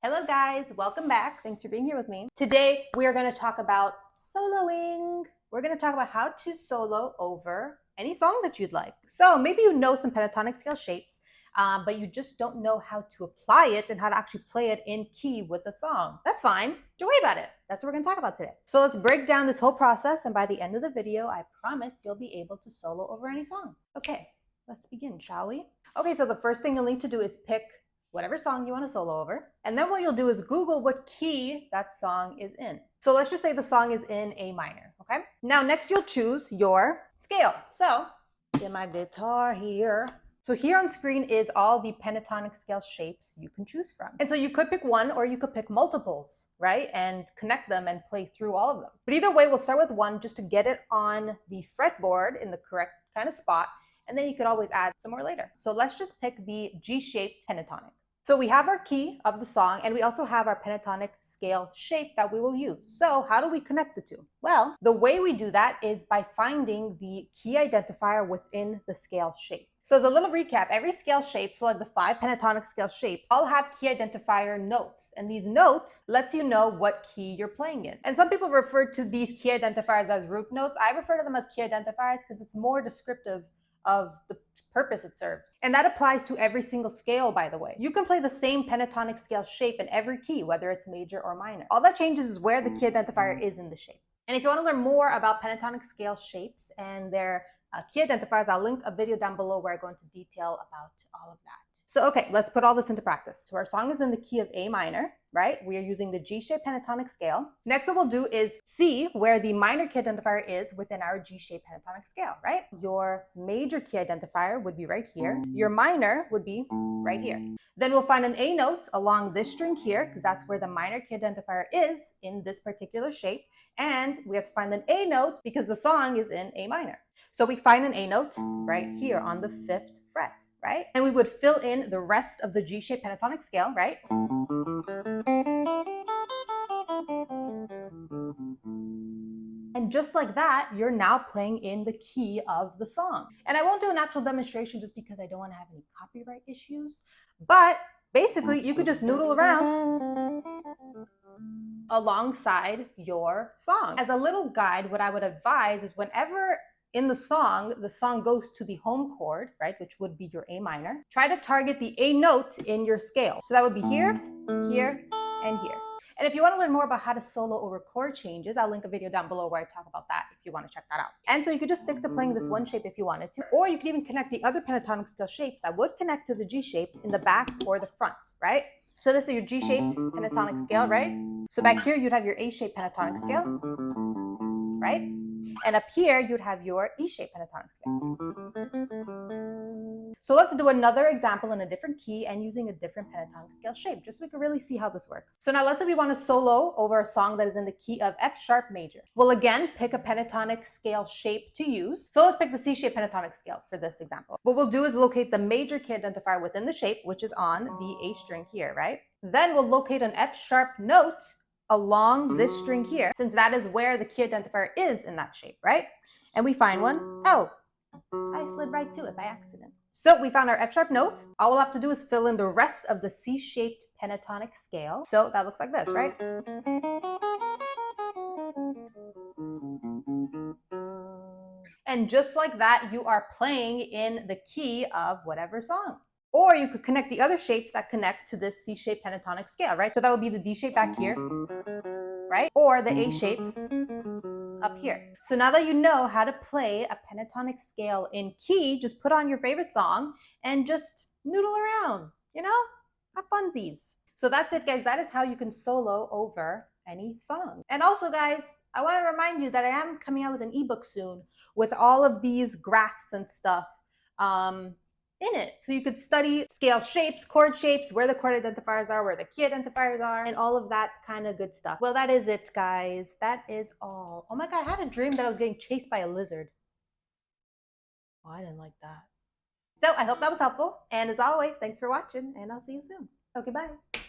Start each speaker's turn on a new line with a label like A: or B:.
A: Hello guys, welcome back. Thanks for being here with me. Today we are going to talk about soloing. We're going to talk about how to solo over any song that you'd like. So maybe you know some pentatonic scale shapes, but you just don't know how to apply it and how to actually play it in key with the song. That's fine. Don't worry about it. That's what we're going to talk about today. So let's break down this whole process, and by the end of the video, I promise you'll be able to solo over any song. Okay, let's begin, shall we? Okay, so the first thing you'll need to do is pick whatever song you want to solo over. And then what you'll do is Google what key that song is in. So let's just say the song is in A minor, okay? Now next you'll choose your scale. So get my guitar here. So here on screen is all the pentatonic scale shapes you can choose from. And so you could pick one or you could pick multiples, right? And connect them and play through all of them. But either way, we'll start with one just to get it on the fretboard in the correct kind of spot. And then you could always add some more later. So let's just pick the G-shaped pentatonic. So we have our key of the song, and we also have our pentatonic scale shape that we will use. So how do we connect the two? Well, the way we do that is by finding the key identifier within the scale shape. So as a little recap, every scale shape, so like the 5 pentatonic scale shapes, all have key identifier notes. And these notes lets you know what key you're playing in. And some people refer to these key identifiers as root notes. I refer to them as key identifiers because it's more descriptive of the purpose it serves. And that applies to every single scale, by the way. You can play the same pentatonic scale shape in every key, whether it's major or minor. All that changes is where the key identifier is in the shape. And if you want to learn more about pentatonic scale shapes and their key identifiers, I'll link a video down below where I go into detail about all of that. So, okay, let's put all this into practice. So our song is in the key of A minor, right? We are using the G-shaped pentatonic scale. Next, what we'll do is see where the minor key identifier is within our G-shaped pentatonic scale, right? Your major key identifier would be right here. Your minor would be right here. Then we'll find an A note along this string here, because that's where the minor key identifier is in this particular shape. And we have to find an A note because the song is in A minor. So we find an A note right here on the 5th fret, right? And we would fill in the rest of the G-shaped pentatonic scale, right? And just like that, you're now playing in the key of the song. And I won't do an actual demonstration just because I don't want to have any copyright issues. But basically, you could just noodle around alongside your song. As a little guide, what I would advise is whenever in the song goes to the home chord, right, which would be your A minor, try to target the A note in your scale. So that would be here, here, and here. And if you want to learn more about how to solo over chord changes, I'll link a video down below where I talk about that if you want to check that out. And so you could just stick to playing this one shape if you wanted to, or you could even connect the other pentatonic scale shapes that would connect to the G shape in the back or the front, right? So this is your G-shaped pentatonic scale, right? So back here, you'd have your A-shaped pentatonic scale, right? And up here, you'd have your E-shaped pentatonic scale. So let's do another example in a different key and using a different pentatonic scale shape, just so we can really see how this works. So now let's say we want to solo over a song that is in the key of F sharp major. We'll again pick a pentatonic scale shape to use. So let's pick the C-shaped pentatonic scale for this example. What we'll do is locate the major key identifier within the shape, which is on the A string here, right? Then we'll locate an F sharp note along this string here, since that is where the key identifier is in that shape, right? And we find one. Oh, I slid right to it by accident. So we found our F sharp note. All we'll have to do is fill in the rest of the C-shaped pentatonic scale. So that looks like this, right? And just like that, you are playing in the key of whatever song. Or you could connect the other shapes that connect to this C-shaped pentatonic scale, right? So that would be the D shape back here, right? Or the A shape up here. So now that you know how to play a pentatonic scale in key, just put on your favorite song and just noodle around, you know? Have funsies. So that's it, guys. That is how you can solo over any song. And also, guys, I want to remind you that I am coming out with an ebook soon with all of these graphs and stuff in it. So you could study scale shapes, chord shapes, where the chord identifiers are, where the key identifiers are, and all of that kind of good stuff. Well, that is it, guys. That is all. Oh my God, I had a dream that I was getting chased by a lizard. Oh, I didn't like that. So I hope that was helpful. And as always, thanks for watching, and I'll see you soon. Okay, bye.